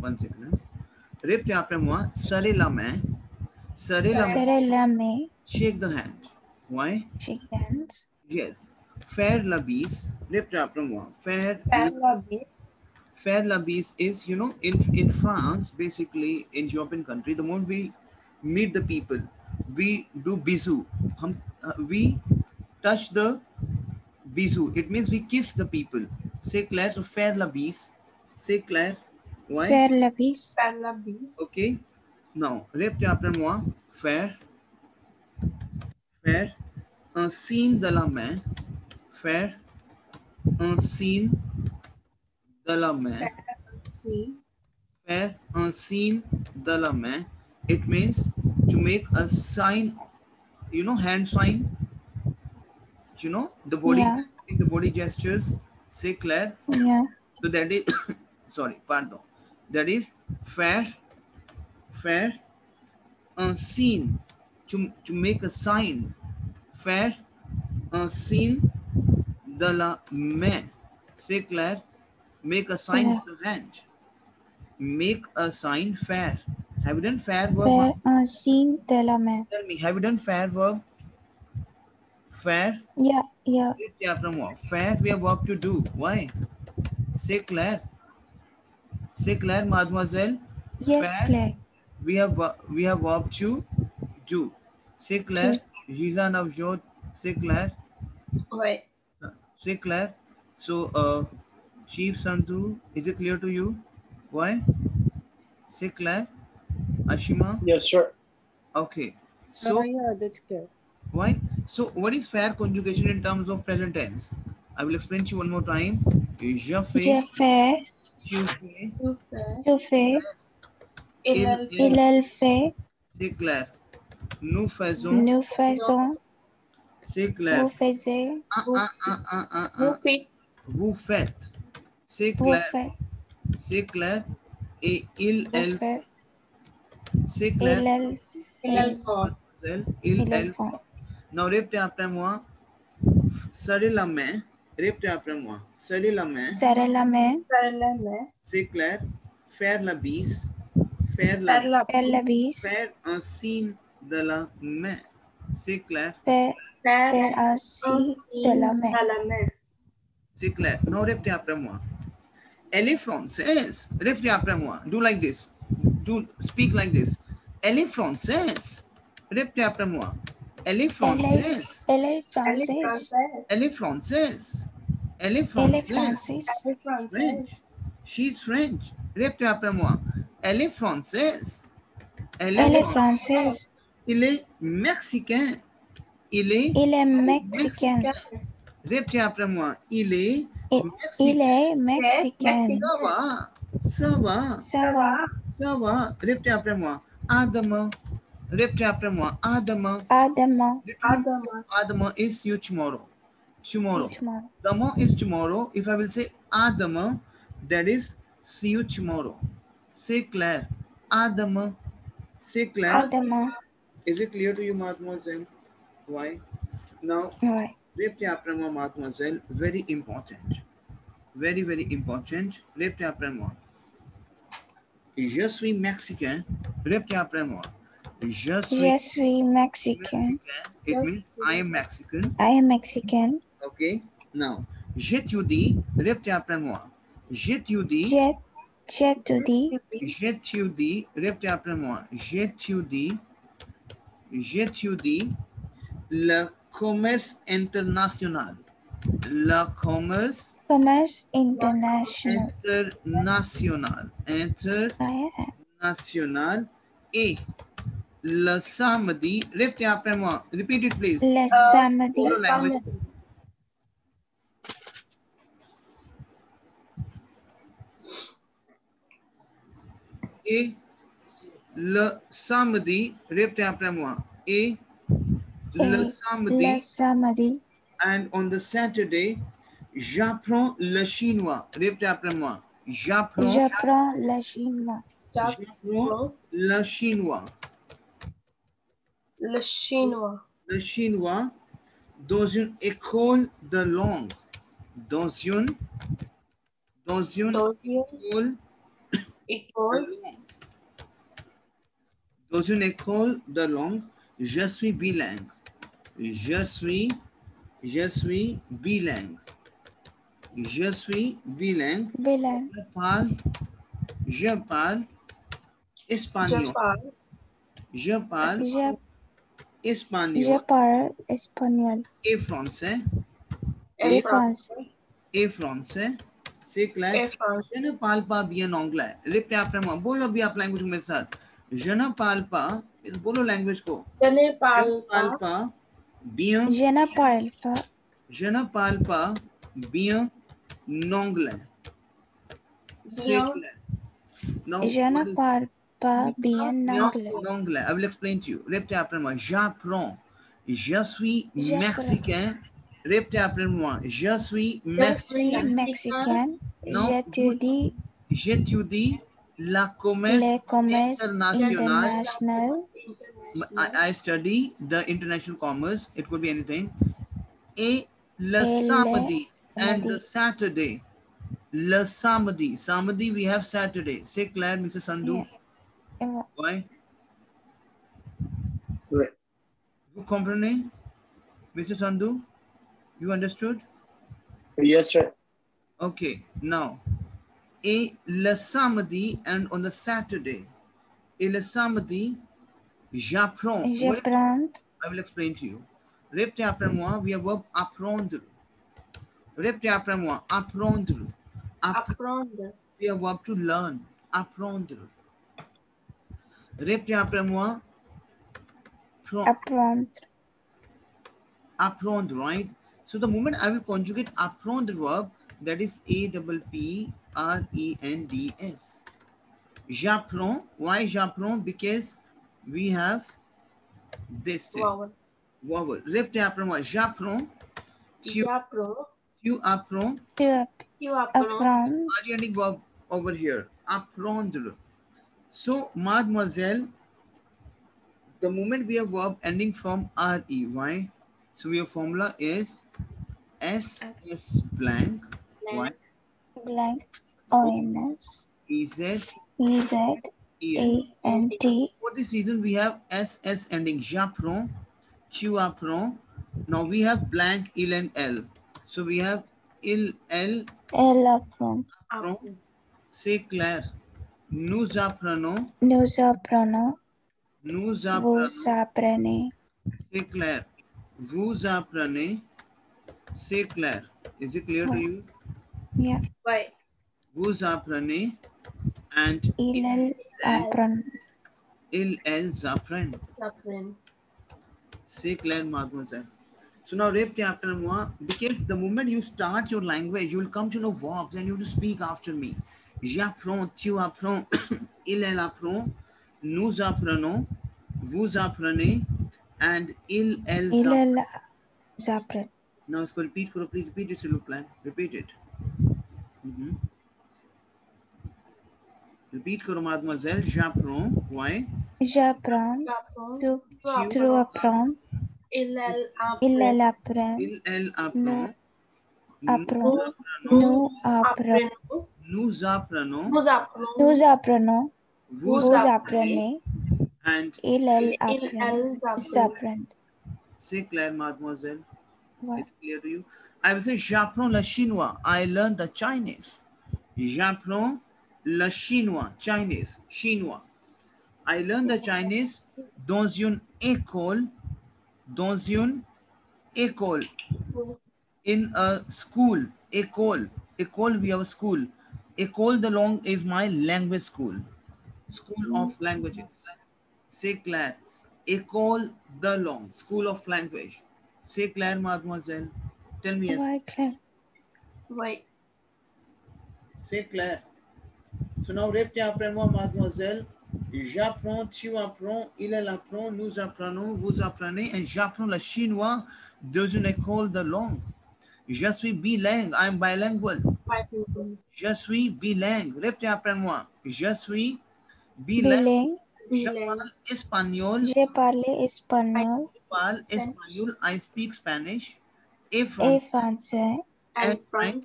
1 second. Répétez après moi. Serrer la main. Serrer la main. Serrer la main. Shake the hand. Why? Shake hands. Yes. Faire la bise. Répétez après moi. Faire la bise. Faire la bise is, you know, in France, basically in European country, the moment we meet the people, we do bisou. We touch the bisou. It means we kiss the people. Say Claire, so faire la bise. Say Claire. Why? Faire la bise. Faire la bise. Okay. Now, répétez après moi. Faire. Faire un signe de la main. Faire un signe de la main. Faire un signe de la main. It means to make a sign, you know, hand sign. You know, the body, Yeah. the body gestures. Say Claire. Yeah. So that is, sorry, pardon. That is faire un signe, to make a sign. Faire un signe de la main. Say Claire. Make a sign Yeah. with the hand. Make a sign. Faire. Have you done faire verb? Faire un signe de la main. Tell me, have you done faire verb? Faire. Yeah. Yeah. Faire, we have work to do. Why? Say Claire. Say Claire, mademoiselle. Yes, Faire, Claire. we have work to do. Say Claire. Giza Navjot. Say Claire. Ouais. Say Claire. So, Chief Sandhu, is it clear to you? Why? Say Claire. Ashima. Yes, sir. Okay. So yeah, that's clear. why? So what is fair conjugation in terms of present tense? I will explain to you one more time. Je fais. Je fais. Tu fais. Tu fais. Il fait. C'est clair. Nous faisons. Nous faisons. C'est clair. Vous faisiez. Vous faites. Vous faites. C'est Vous clair. faites. C'est clair. Et il, Vous elle. faites. C'est clair. Elle font. Now répétez après moi. Serrer la main. Répétez après moi. Serrer la main. Serrer la main. C'est clair. Faire la bise. Faire la bise. Faire un signe de la main. C'est clair. Faire un signe de la main. C'est clair. Non, répétez après moi. Elle est française. Répétez après moi. Do like this. Do speak like this. Elle est française. Répétez après moi. Elle est française. Elle est française. Elle est française. Elle est Elle est française. française. French. She's French. Répétez après moi. Elle est française. Elle est française. Il est mexicain. Il est mexicain. Répétez après moi. Il est mexicain. Ça va. Ça va. Ça va. Répétez après moi. À demain. Répétez après moi. À demain. À demain. À demain is see you tomorrow. Tomorrow. See tomorrow. Demain is tomorrow. If I will say à demain, that is see you tomorrow. Say Claire. À demain. Say Claire. À demain. Is it clear to you, mademoiselle? Why? Now, Ouais. répétez après moi, mademoiselle. Very important. Very, very important. Répétez après moi. Je suis mexicain. Répétez après moi. Je suis Mexican. It means I am Mexican. I am Mexican. Okay. Now, j'étudie. Répétez après moi. J'étudie. J'étudie. J'étudie. Répétez après moi. J'étudie le commerce international. Le commerce international. International. Et le samedi. Répétez après moi. Repeat it, please. Le samedi. Et le samedi, répétez après moi. Et le samedi. And on the Saturday, j'apprends le chinois. Répétez après moi. J'apprends le chinois. J'apprends le chinois. Le chinois. Le chinois dans une école de langue. Dans une école École. Dans une école de langue, je suis bilingue. Je suis bilingue. Je suis bilingue. Bilingue. Je parle espagnol. Je parle espagnol. Je parle espagnol. Et français. Et français. Et français. C'est clair. Et français. Je ne parle pas bien anglais. Répétez après moi. बोलो भी आप language मेरे साथ. Je ne parle pas. बोलो language को. Je ne parle pas bien. Je ne parle pas. Je ne parle pas bien anglais. C'est clair. Now, Je ne parle pas bien anglais. I will explain to you. Répétez après moi. J'apprends. Je suis mexicain. Répétez après moi. Je suis mexicain. J'étudie le commerce international. I study the international commerce. It could be anything. Et le samedi and the Saturday. Le samedi. Samedi we have Saturday. C'est clair, Mr. Sandhu? Yeah. Why? Ouais. Vous comprenez? Mr. Sandhu? You understood? Yes, sir. Okay, now. Et le samedi and on the Saturday. Et le samedi, j'apprends. I will explain to you. Répétez après moi, we have verb apprendre. Répétez après moi, apprendre. Apprendre. We have verb to learn. Apprendre. Répétez après moi. Apprendre. Apprendre, right? So the moment I will conjugate apprendre verb, that is A-P-P-R-E-N-D-S. J'apprends. Why j'apprends? Because we have this thing. Vowel. Répétez après moi. J'apprends. Tu apprends. Arianic verb over here. Apprendre. So, mademoiselle, the moment we have verb ending from R-E-Y, so your formula is S blank. Y. Blank. O-N-S. E-Z. E-Z-A-N-T. For this reason, we have S ending. J'apprends. Tu apprends. Now we have blank il and L. So we have il, L. Elle apprend. C'est clair. Nous apprenons. Nous apprenons. Nous Vous apprenez. C'est clair. Vous apprenez. C'est clair. Is it clear to you? Yeah. Ouais. Vous apprenez. And ils apprennent. Ils apprennent. C'est clair, mademoiselle. So now répétez après moi, because the moment you start your language, you will come to know verbs and you will speak after me. J'apprends, tu apprends, il, elle apprend, nous apprenons, vous apprenez, and il, elles apprennent. Now इसको repeat करो, please repeat it, s'il vous plaît. Repeat it. Repeat करो, mademoiselle. J'apprends. Why? J'apprends. Tu apprends. Il, elle apprend. Nous apprenons. Nous apprenons. Nous apprenons. Vous apprenez. And ils apprennent. C'est clair, mademoiselle? What? It's clear to you? I will say, j'apprends le chinois. I learned the Chinese. J'apprends le chinois. Chinese. Chinois. I learned the Chinese dans une école. Dans une école. In a school. École. École, we have a school. École de langue is my language school. School of languages. C'est clair. École de langue. School of language. C'est clair, mademoiselle? Tell me yes. Ouais, clair. Ouais. C'est clair. So now répétez après moi, mademoiselle. J'apprends, tu apprends, il, elle apprend, nous apprenons, vous apprenez, et j'apprends le chinois dans une école de langue. Je suis bilingue, I'm bilingual. Je suis bilingue. Répétez après moi. Je suis bilingue. Je parle espagnol. Je parle espagnol. Je parle espagnol. I speak Spanish. Et français. And French.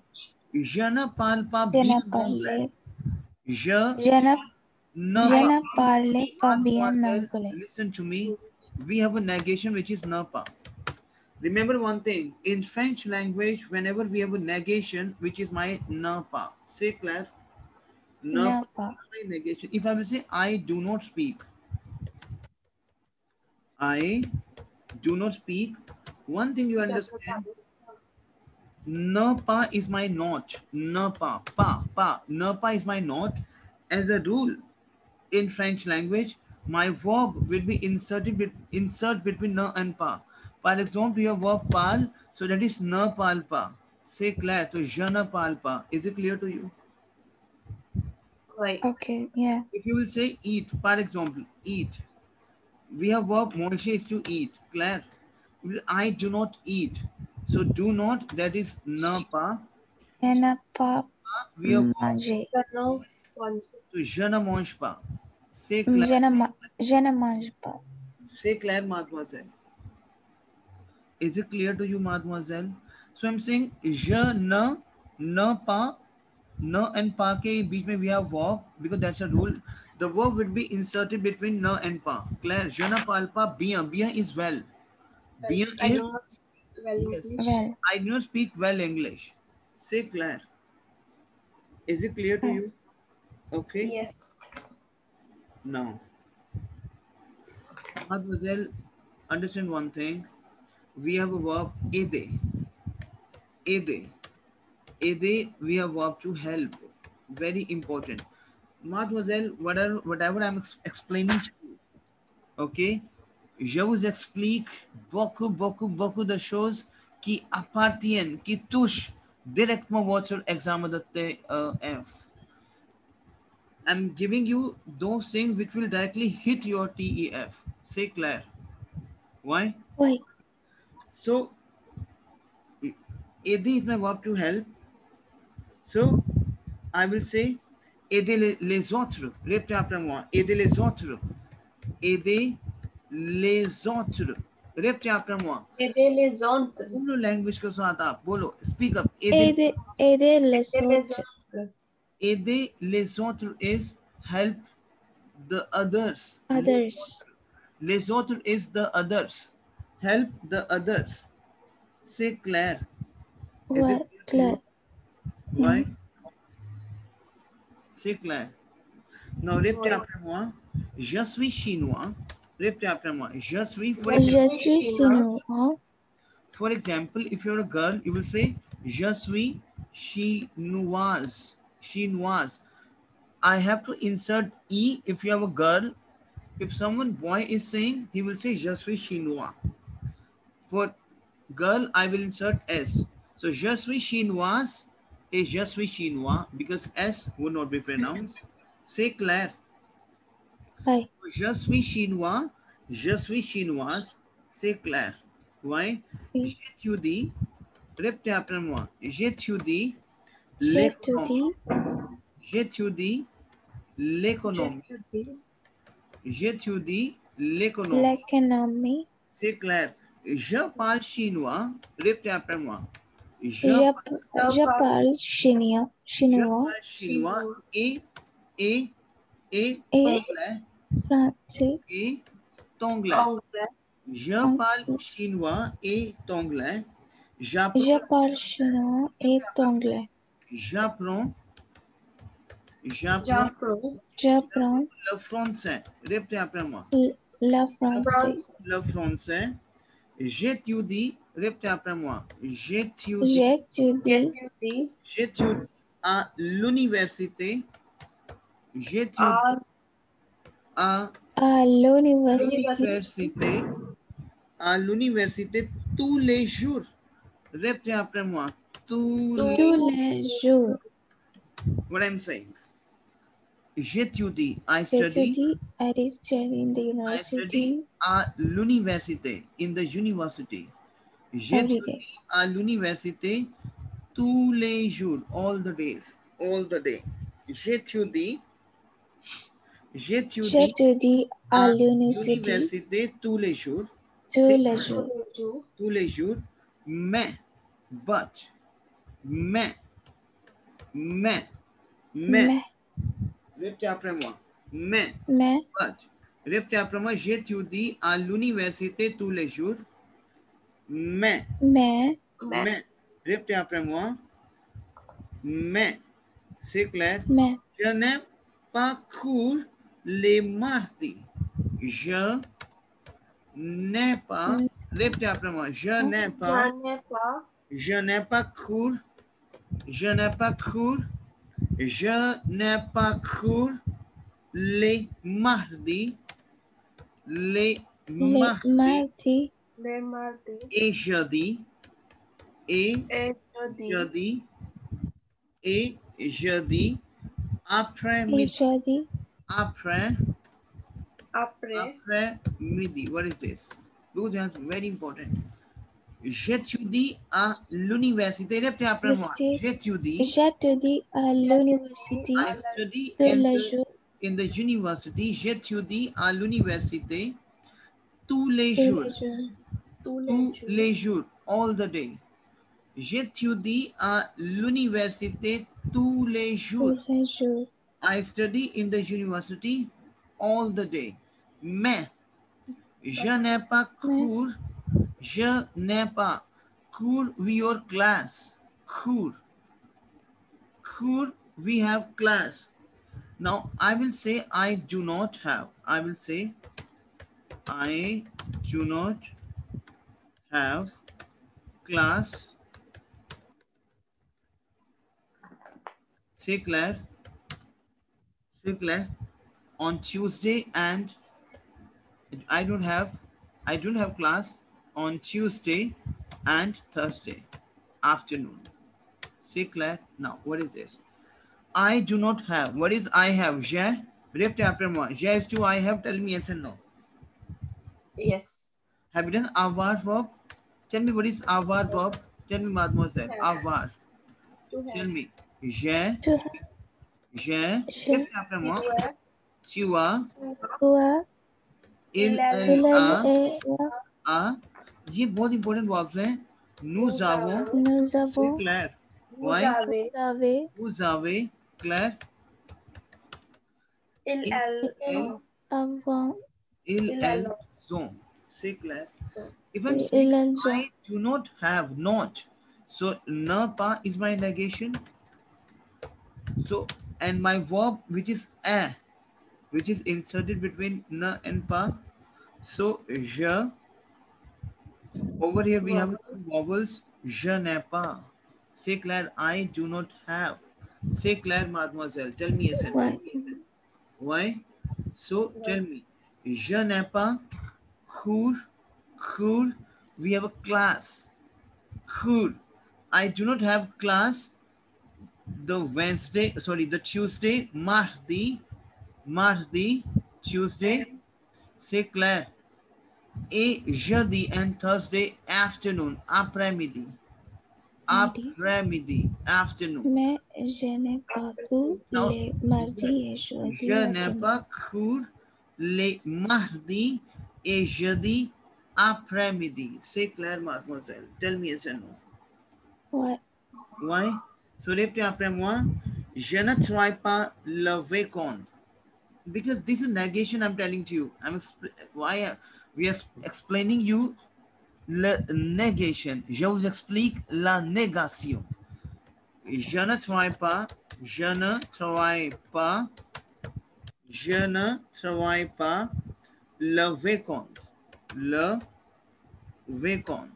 Je ne parle pas bien anglais. Je ne Je pas. ne parle pas bien Mademoiselle, anglais. listen to me. We have a negation which is ne pas. Remember one thing, in French language, whenever we have a negation, which is my ne pas. Say Claire. Ne Ne pas. pas. My negation. If I will say I do not speak, I do not speak. One thing you understand, ne pas is my not. Ne pas. Pa. Ne pas is my not. As a rule, in French language, my verb will be insert between ne and pa. For example, your verb parle, so that is ne parle pas. Say Claire, so je ne parle pas. Is it clear to you? Right. Okay, yeah. If you will say eat, for example, eat. We have verb manger is to eat. Claire, I do not eat. So do not, that is ne pas. Je ne pas We have verb, manger. No one. so je ne mange pas. Say Claire, Je ne mange pas. say Claire, mademoiselle. Is it clear to you, mademoiselle? So I'm saying je ne pas, ne and pa ke beech mein we have verb because that's a rule. The verb will be inserted between ne and pa. Claire, je ne parle pas bien. Bien is well. Bien I is do not speak well yes. English. Well, I do not speak well English. Say Claire. Is it clear to you? Okay. Yes. Now, mademoiselle, understand one thing. We have a verb aider. Aider. Aider, we have verb to help. Very important. Mademoiselle, whatever I'm explaining to you, ok? Je vous explique beaucoup de choses qui appartiennent, qui touchent directement votre examen de TEF. I'm giving you those things which will directly hit your TEF. Say Claire. Why? wait. So, aider is my verb to help. So, I will say aider les autres. Répétez après moi. Aider les autres. Aider les autres. Répétez après moi. Aider les autres. बोलो language के साथ आप बोलो. Speak up. Aider Aider les Aider les autres. autres. aider les autres is help the others. Others. Les autres is the others. Help the others. Say Claire. Is it Well, Claire. Why? C'est clair. Now, répétez après moi. Je suis chinois. Répétez après moi. Je suis, Je suis chinois. for example, if you're a girl, you will say, Je suis chinoise. Chinoise. I have to insert E if you have a girl. If someone boy is saying, he will say, Je suis chinois. For girl, I will insert S. So, Je suis chinoise is Je suis chinois because S would not be pronounced. Say Claire. Hi. Je suis chinois, je suis chinoise, c'est clair. Why? J'étudie, répétez après moi. J'étudie l'économie. J'étudie l'économie. J'étudie l'économie. L'économie. C'est clair. Je parle chinois, répétez après moi. Je parle chinois. Je parle chinois et anglais. Français. Et anglais. Je parle chinois et anglais. Je parle chinois et anglais. J'apprends le français. Répétez après moi. Le français. Le français. J'étudie. Répétez après moi. J'étudie à l'université. J'étudie à l'université tous les jours. Répétez après moi. Tous les jours. What I'm saying. J'étudie. I study in the university. I study à l'université. In the university. J'étudie à l'université tous les jours. All the days. All the day. J'étudie à l'université tous les jours. Tous les jours. Mais, but, mais, Répétez après moi. Mais. Mais. Répétez après moi. J'étudie à l'université tous les jours. Mais. Répétez après moi. Mais. C'est clair? Mais. Je n'ai pas cours les mardis. Je n'ai pas. Répétez après moi. Je n'ai pas cours. Je n'ai pas cours. Je n'ai pas cours les mardis. Les mardis. Et jeudi. Et jeudi. Après-midi. Après-midi. What is this? Those are very important. J'étudie à l'université. Répétez après moi. J'étudie à l'université. I study in the university. J'étudie à l'université tous les jours. Tous les jours. All the day. J'étudie à l'université tous les jours. I study in the university all the day. Mais je n'ai pas cours. Je n'ai pas cours with your class. Cours. We have class. Now I will say I do not have. I will say I do not have class. C'est clair? On Tuesday, and I don't have class on Tuesday and Thursday afternoon. C'est clair? Now what is this? I do not have. What is I have? J'ai. Répétez après moi. J'ai is to I have. Tell me yes and no. Yes. Have you done avoir verb? Tell me what is avoir verb. Tell me mademoiselle. Avoir. Tell me. J'ai. Répétez après moi. Tu as. Il, elle, a. ये बहुत important verbs हैं. Nous avons. C'est clair. Why? Vous avez. Claire. Ils, elles ont. C'est clair. If I'm saying I do not have, not. So, ne pas is my negation. So, and my verb, which is a, which is inserted between ne and pa. So, je. Over here we have two vowels. Je n'ai pas. C'est clair. I do not have. C'est clair, mademoiselle. Tell me yes and no. Why? So, tell me. Je n'ai pas cours. We have a class. Cours. I do not have class the Tuesday, mardi, Tuesday. C'est clair. Et jeudi and Thursday afternoon, après-midi. Afternoon. Mais je n'ai pas cours les mardis et jeudi. Je n'ai pas cours les mardis et jeudi après-midi. C'est clair, mademoiselle. Tell me yes or no. What? Why? So, répétez après moi. Je ne travaille pas le week-end. Because this is negation I'm telling to you. We are explaining you la negation. Je vous explique la négation. Je ne travaille pas le week-end.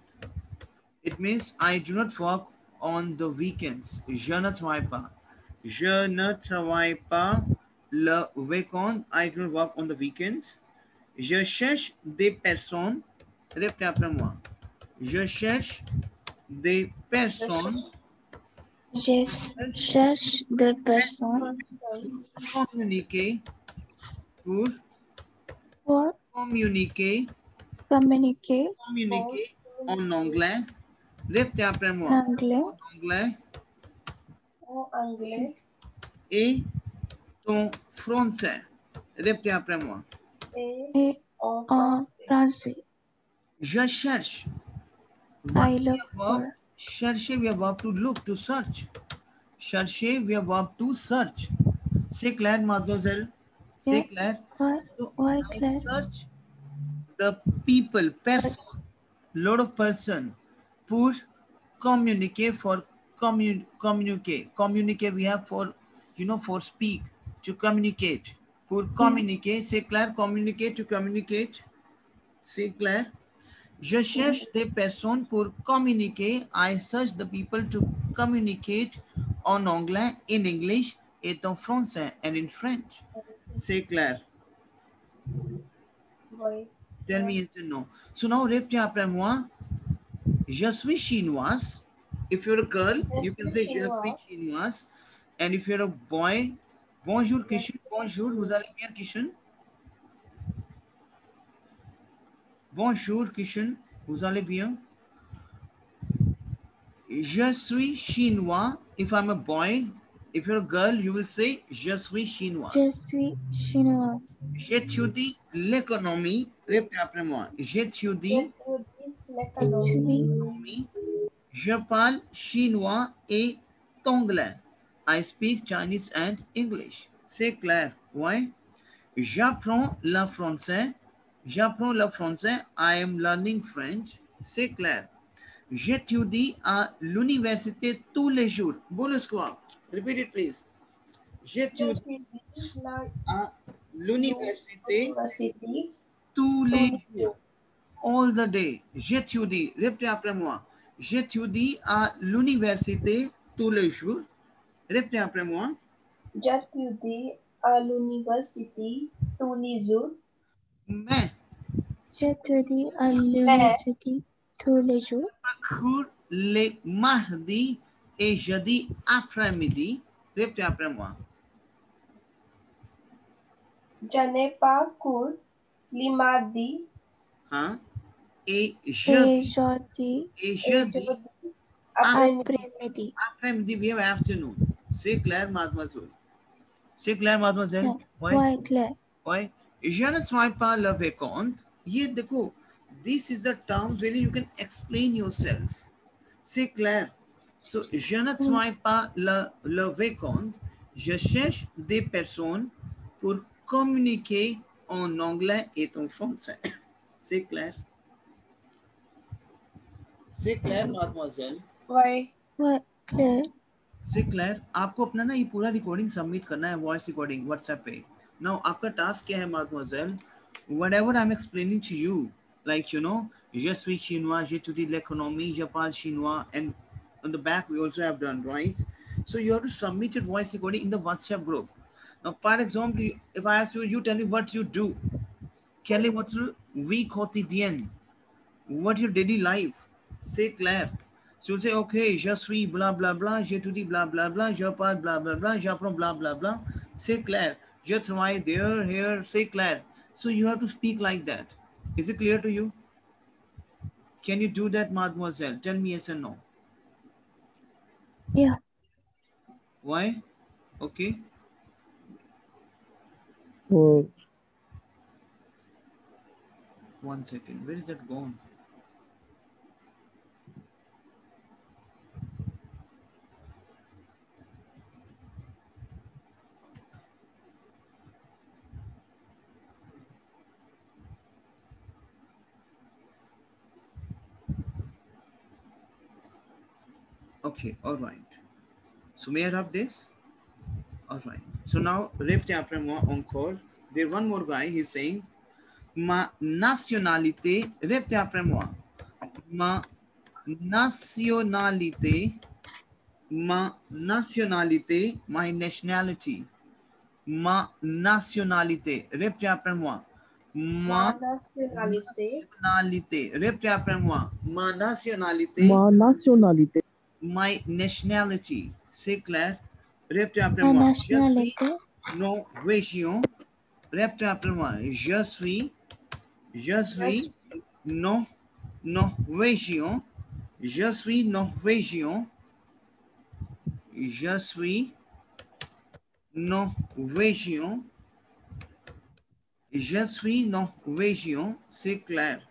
It means I do not work on the weekends. Je ne travaille pas le week-end. I do not work on the weekends. Je cherche des personnes. Répétez après moi. Je cherche des personnes. Je cherche des personnes. Communiquer. Pour communiquer. En anglais. Répétez après moi. En anglais. Et en français. Répétez après moi. Et en français. Je cherche. I look for. Chercher, we have verb to look, to search. Chercher, we have verb to search. C'est clair, mademoiselle? C'est Yeah. clair? So Why I clair? search the people, person, lot of person, pour communicate, for communicate we have for, you know, for speak, to communicate, pour communiquer. C'est clair? Communicate, to communicate. C'est clair? Je cherche des personnes pour communiquer. I search the people to communicate en anglais, in English, et en français, and in French. C'est clair? Oui. Tell me yes or no. So now répétez après moi. Je suis chinoise. If you're a girl, you can say je suis chinoise. And if you're a boy, bonjour Kishan. Bonjour, vous allez bien Kishan? Bonjour Kishan, vous allez bien? Je suis chinois. If I'm a boy, if you're a girl, you will say je suis chinois. Je suis chinoise. J'étudie l'économie. Répétez après moi. J'étudie l'économie. Je parle chinois et anglais. I speak Chinese and English. C'est clair, ouais? J'apprends le français. J'apprends le français. I am learning French. C'est clair. J'étudie à l'université tous les jours. Boulez quoi? Repeat it, please. J'étudie à l'université tous les jours. All the day. J'étudie. Répétez après moi. J'étudie à l'université tous les jours. Répétez après moi. J'étudie à l'université tous les jours. Mais J'étudie à l'université tous les jours. cours les mardis et jeudi après-midi. Répétez après moi. Je n'ai pas cours les mardis Hein? Et Jeudi jeudi après-midi. après-midi, we have afternoon. C'est clair, mademoiselle? C'est clair, mademoiselle? Yeah. Ouais. Why clair? Ouais. Je ne travaille pas le week-end. ये देखो, this is the terms where you can explain yourself. C'est clair. So, je ne travaille pas le week-end. Je cherche des personnes pour communiquer en anglais et en français. C'est clair? C'est clair, mademoiselle? Oui. Why clair? C'est clair? आपको अपना ना ये पूरा recording submit करना है, voice recording WhatsApp पे. Now आपका task क्या है mademoiselle? Whatever I'm explaining to you, like you know, je suis chinois, j'étudie l'économie, je parle chinois, and on the back we also have done, right? So you have to submit your voice recording in the WhatsApp group. Now, for example, if I ask you, you tell me what you do. Quelle est votre vie quotidienne? What your daily life? C'est clair. So you say, okay, je suis blah blah blah, j'étudie blah blah blah, je parle blah blah blah, j'apprends blah blah blah. C'est clair. Je travaille there, here, c'est clair. So you have to speak like that. Is it clear to you? Can you do that, mademoiselle? Tell me yes or no. Yeah. Why? Okay. One second. Where is that gone? Okay, all right. So may I have this? All right. So now, répétez après moi encore. There's one more guy, he's saying, ma nationalité, répétez après moi. Ma nationalité, my nationality. Ma nationalité, répétez après moi. Ma nationalité, répétez après moi. Ma nationalité. My nationality. C'est clair? Répétez après moi. Nationalité. Norvégien. Répétez après moi. Je suis norvégien. Je suis norvégien. Je suis norvégien. Je suis norvégien. C'est clair.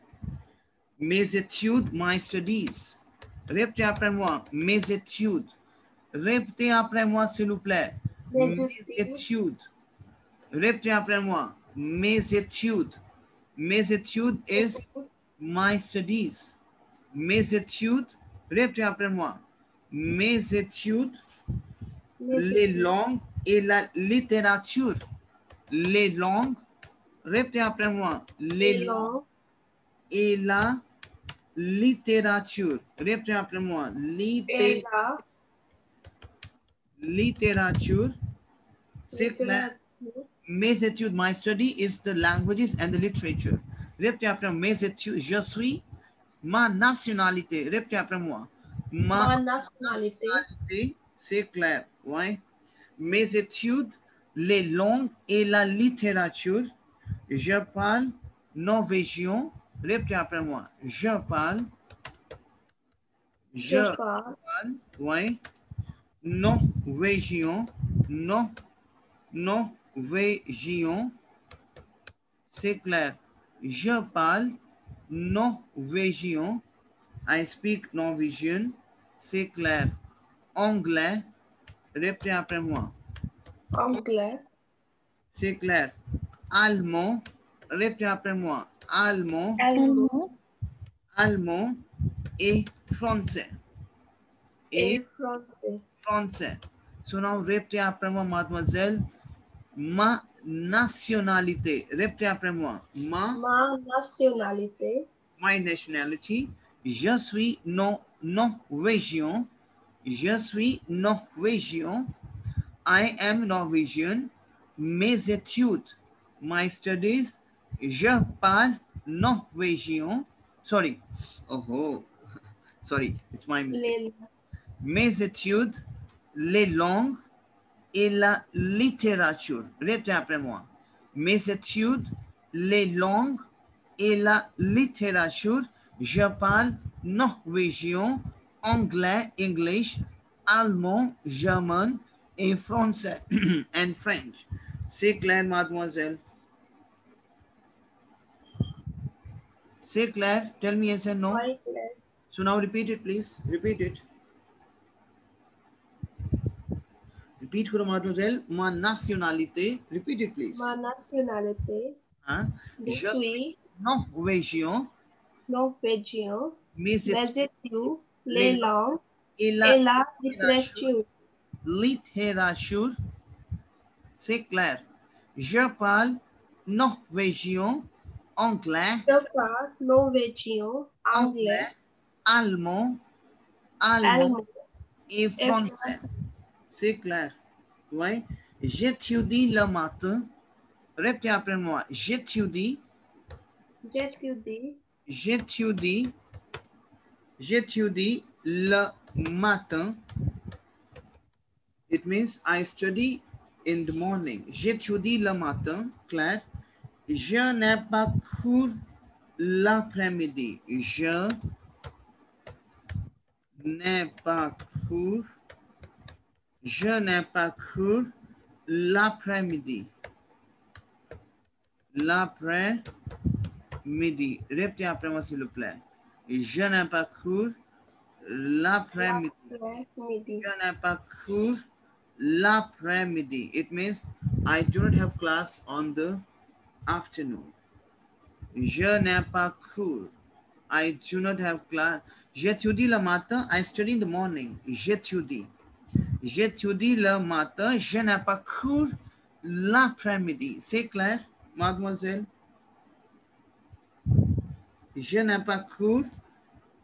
Mes études, my studies. Répétez après moi. Mes études. Répétez après moi, s'il vous plaît. Mes études. Répétez après moi. Mes études. Mes études is my studies. Mes études. Répétez après moi. Mes études, les langues et la littérature. Les langues. Répétez après moi. Les langues et la littérature. Répétez après moi. Littérature. C'est clair. Mes études, my study is the languages and the literature. Répétez après moi. Mes études, je suis. Ma nationalité. Répétez après moi. Ma nationalité. C'est clair. Ouais. Mes études, les langues et la littérature. Je parle norvégien. Répétez après moi. Je parle, ouais, norvégien, norvégien, c'est clair. Je parle norvégien. I speak Norwegian. C'est clair. Anglais. Répétez après moi. Anglais. C'est clair. Allemand. Répétez après moi. Allemand. Allemand. Allemand et français. Et français. Français. So now répétez après moi, mademoiselle. Ma nationalité. Répétez après moi. Ma nationalité. My nationality. Je suis norvégien. Je suis norvégien. I am Norwegian. Mes études. My studies. Je parle norvégien. Sorry. Oh, sorry. It's my mistake. Mes études, les langues et la littérature. Répétez après moi. Mes études, les langues et la littérature. Je parle norvégien, anglais, English, allemand, German et français and French. C'est clair, mademoiselle? C'est clair? Tell me yes and no. So now repeat it, please. Repeat it. Repeat करो mademoiselle. Ma nationalité. Repeat it, please. Ma nationalité. Hein? Je suis norvégien. Norvégien. Mes études, les langues et la littérature. Littérature. C'est clair. Je parle norvégien, anglais. Je parle norvégien, anglais, allemand et français. C'est clair. Ouais. J'étudie le matin. Répétez après moi. J'étudie le matin. It means I study in the morning. J'étudie le matin. Clair. Je n'ai pas cours l'après-midi. Je n'ai pas cours. Je n'ai pas cours l'après-midi. L'après-midi. Répétez après moi s'il vous plaît. Je n'ai pas cours l'après-midi. Je n'ai pas cours l'après-midi. It means I do not have class on the afternoon. Je n'ai pas cours. I do not have class. J'étudie le matin. I study in the morning. J'étudie le matin. Je n'ai pas cours l'après-midi. C'est clair, mademoiselle? Je n'ai pas cours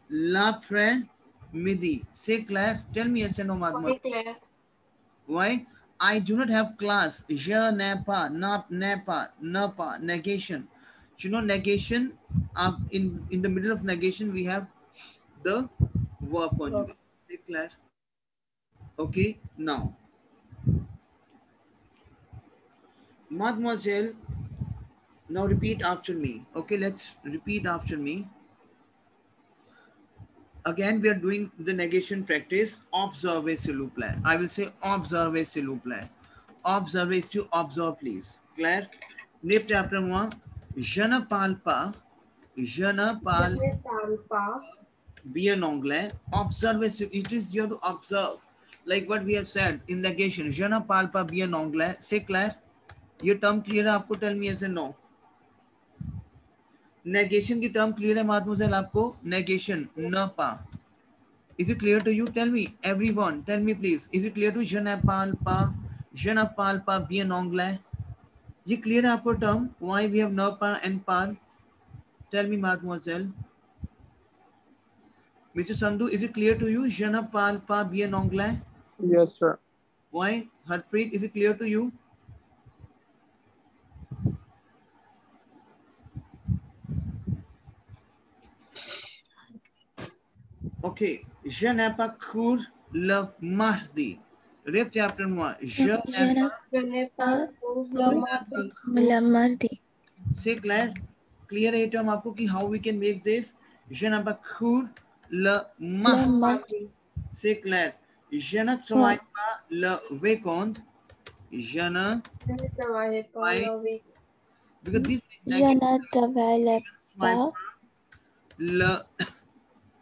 l'après-midi. C'est clair? Tell me yes or no, mademoiselle. Why? I do not have class. Je n'ai pas, n'ai pas, negation. You know negation, in the middle of negation, we have the verb conjugate. C'est clair? Okay, now. Mademoiselle, now repeat after me. Okay, let's repeat after me. Again, we are doing the negation practice. Observez s'il vous plaît. I will say observez s'il vous plaît. Observez is to observe, please. Claire? Répétez après moi. Je ne parle pas. Je ne parle pas bien anglais. Observez, it is you have to observe. like what we have said in negation, je ne parle pas bien anglais. C'est clair? ये term clear है आपको? Tell me yes and no. Negation की term clear है मातमुजेल आपको? Negation, न पा. Is it clear to you? Tell me, everyone. Tell me, please. Is it clear to je ne parle pas bien anglais? ये clear है आपको term? Why we have ne pas and parle? Tell me, mademoiselle. Mr. Sandhu, is it clear to you? Je ne parle pas bien anglais. Yes, sir. Why? Harpreet, is it clear to you? Okay. Je n'ai pas cours le mardi. Rep chapter 1. Je n'ai pas Je n'ai pas cours le mardi. le mardi. C'est clair? Clear है term आपको कि how we can make this? Je n'ai pas cours le mardi. Mardi. C'est clair? Je ne travaille pas le week-end. Je ne Je ne travaille pas Why? le week. because this Je ne travaille pas. le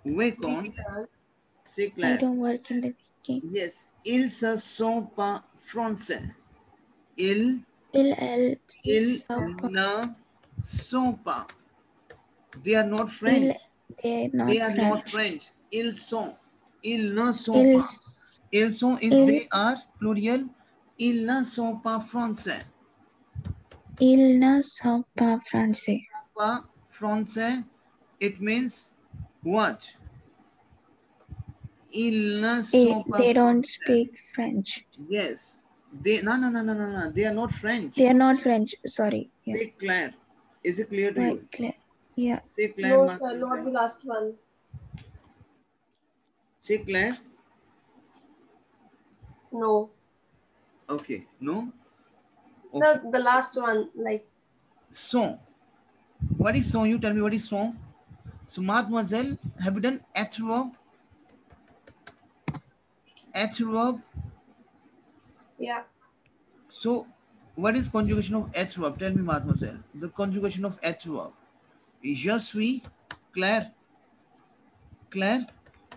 week-end. C'est I clair? don't work in the weekend. Yes, ils se sont pas français. Ils Ils Ils sont pas. ne sont pas. They are not French. They're not They are not French. French. Ils sont. Ils ne sont Ils, pas. Ils sont is ils- they are plurial. Ils ne sont pas français. ils ne sont pas français. Pas français. It means what? Ils ne sont pas They don't français. speak French. Yes. They no. They are not French. They are not French. Sorry. Yeah. C'est clair. Is it clear to you? Right. Clear. Yeah. C'est clair. No, sir, not the last one. C'est clair. No. Okay. No. Sir, the last one, like, Son. What is son? You tell me what is son. So, mademoiselle, have you done H verb? H verb. yeah. So, what is conjugation of H verb? Tell me, mademoiselle. The conjugation of H verb. Je suis. Claire. Claire.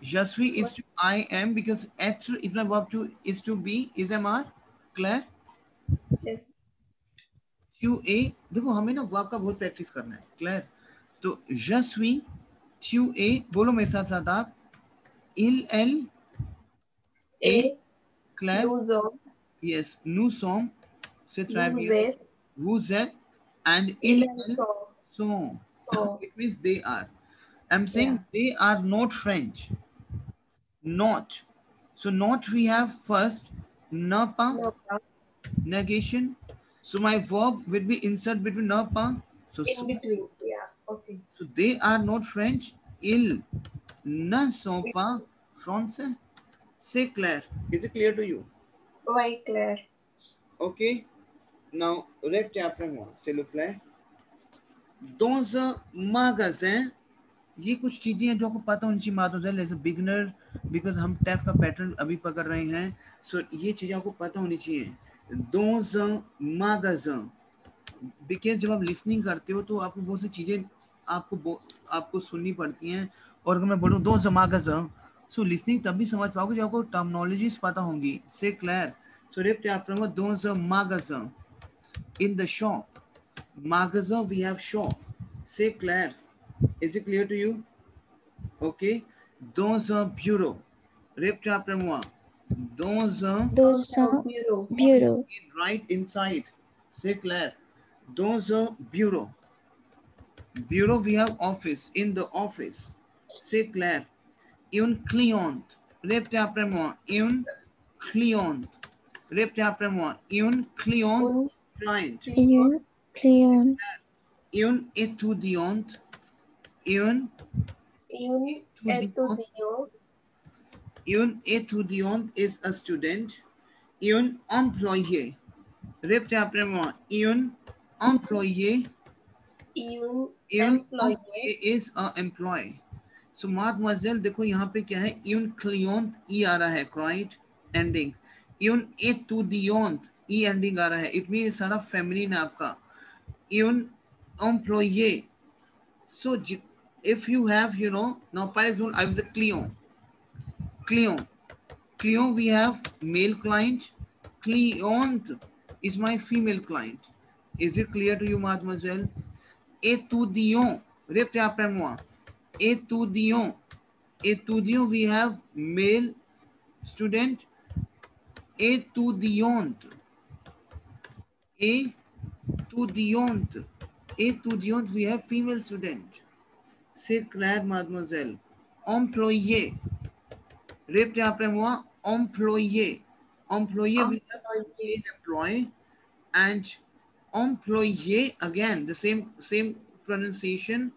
Je suis is to I am because H is my verb to is to be is MR. Claire. Yes. To A. देखो हमें ना verb का बहुत practice करना है. Claire. तो je suis. To A. बोलो मेरे साथ आप. Il, elle. A. Claire. Nous sommes. Yes, nous sommes, c'est très Vous bien. êtes. Vous êtes, and Ils ils sont. sont. So, It means they are. I'm saying they are not French. Not. So not we have first, ne pas, no, negation. So my verb will be insert between ne pas. So, in between. Yeah. Okay. so they are not French. Ils ne sont pas français. C'est clair. Is it clear to you? Very clear. Okay. Now, read chapter 1, s'il vous plaît. Dans un magasin, ये कुछ चीजें हैं जो आपको पता होनी चाहिए माधुजल as a beginner, because हम टैफ का पैटर्न अभी पकड़ रहे हैं. सो ये चीजें आपको पता होनी चाहिए. Dans un magasin, बिकॉज जब आप लिसनिंग करते हो तो आपको बहुत सी चीजें आपको सुननी पड़ती हैं. और अगर मैं बोलूँ dans un magasin, सो लिसनिंग तब भी समझ पाओगे जब आपको टर्मिनोलॉजीज पता होंगी. से क्लियर. सो रेप चैप्टर में dans un magasin, in the shop. Magasin we have shop. Say clair. Is it clear to you? Okay. Dans un bureau. Rep chapter 1. Dans un Those are Bureau. bureau. right inside. Say clair. Dans un bureau. Bureau we have office. In the office. Say clair. Un client. Rep chapter 1. Un client. Rep chapter 1. Un client. Un Client. Une client. Un étudiant. Un étudiant. Un étudiant is a student. Un employé. Rep chapter 1. Un employé. Un Un employé. employé is a employee. So mademoiselle देखो यहाँ पे क्या है? Un client e आ रहा है, right? Ending. Un étudiant e ending आ रहा है. It means सारा feminine है आपका. Un employé. So if you have, now Paris, I was a client. Client. Cleon, we have male client. Cleont is my female client. Is it clear to you, mademoiselle? Étudiant, reprenez-moi. Étudiant. Étudiant, we have male student. Étudiante. Étudiante. Étudiante, we have female student. C'est clair, mademoiselle. Employé. Répétez après moi. Employé. Employé, we have male employee. And employé, again, the same pronunciation.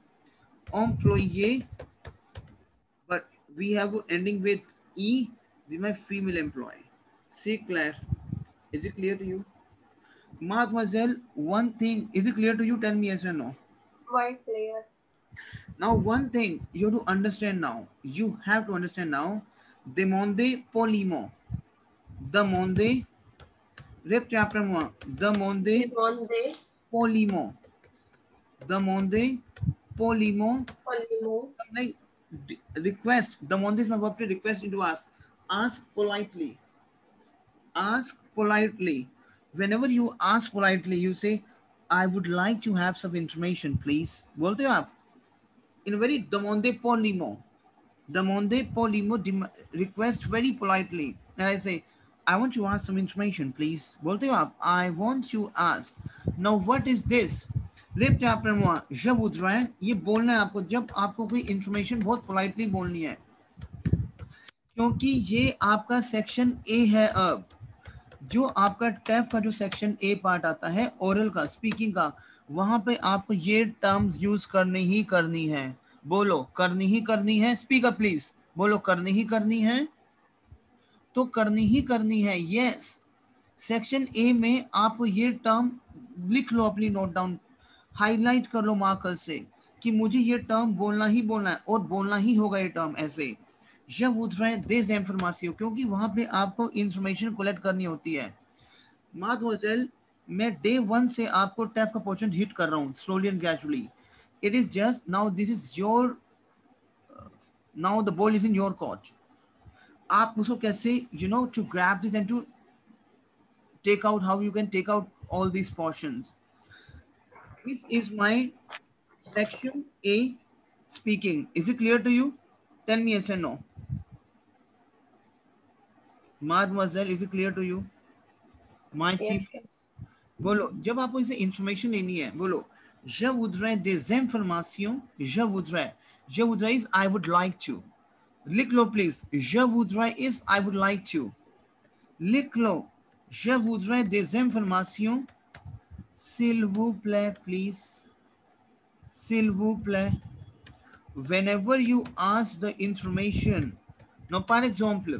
Employé. But we have ending with E. This is my female employee. C'est clair. Is it clear to you? Mademoiselle, one thing, is it clear to you? Tell me yes or no. Quite clear. Now, one thing you have to understand now. You have to understand now. Demandez poliment. Demandez. Répétez après moi. Demandez Demandez poliment. Demandez poliment. poliment. Like request. Demandez is my verb to request into ask. Ask politely. Ask politely. Whenever you ask politely, you say, I would like to have some information, please. बोलते हो आप? In very demandez poliment. Demandez poliment, request very politely. And I say, I want to ask some information, please. बोलते हो आप? I want to ask. Now, what is this? Répétez après moi. Je voudrais. ये बोलना है आपको जब आपको कोई information बहुत politely बोलनी है. क्योंकि ये आपका सेक्शन ए है अब. जो आपका टैफ का जो सेक्शन ए पार्ट आता है ओरल का स्पीकिंग का वहां पे आपको ये टर्म्स यूज करनी ही करनी है. बोलो करनी ही करनी है. Speak up please. बोलो करनी ही करनी है. तो करनी ही करनी है. यस. सेक्शन ए में आपको ये टर्म लिख लो अपनी नोट डाउन. हाईलाइट कर लो मार्कर से कि मुझे ये टर्म बोलना ही बोलना है और बोलना ही होगा ये टर्म ऐसे. Je voudrais des informations क्योंकि वहां पे आपको इंफॉर्मेशन कलेक्ट करनी होती है. Mademoiselle, मैं डे 1 से आपको टैफ का पोर्शन हिट कर रहा हूँ slowly and gradually. It is just now this is your now the ball is in your court. आप उसको कैसे you know to grab this and to take out how you can take out all these portions. This is my section A speaking. Is it clear to you? Tell me yes or no. Mademoiselle, is it clear to you? My chief. बोलो जब आपको इसे information लेनी है बोलो je voudrais des informations. Je voudrais is I would like to. लिख लो please. je voudrais is I would like to. लिख लो. je voudrais des informations. S'il vous plaît, please. S'il vous plaît. Whenever you ask the information, now par exemple,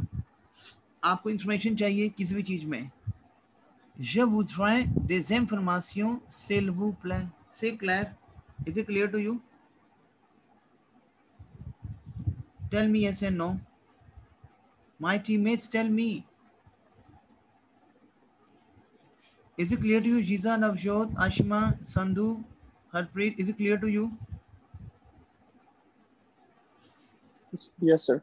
आपको information चाहिए किसी भी चीज में. Je voudrais des informations, s'il vous plaît. C'est clair? Is it clear to you? Tell me yes and no. My teammates, tell me. Is it clear to you? Jiza, Navjot, Ashima, Sandhu, Harpreet, is it clear to you? Yes, sir.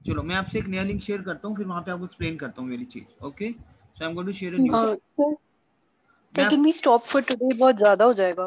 चलो मैं आपसे एक नया link share करता हूँ फिर वहां पे आपको एक्सप्लेन करता हूँ मेरी चीज. Okay so I am going to share a new. Sir, can we stop for today? बहुत ज्यादा हो जाएगा.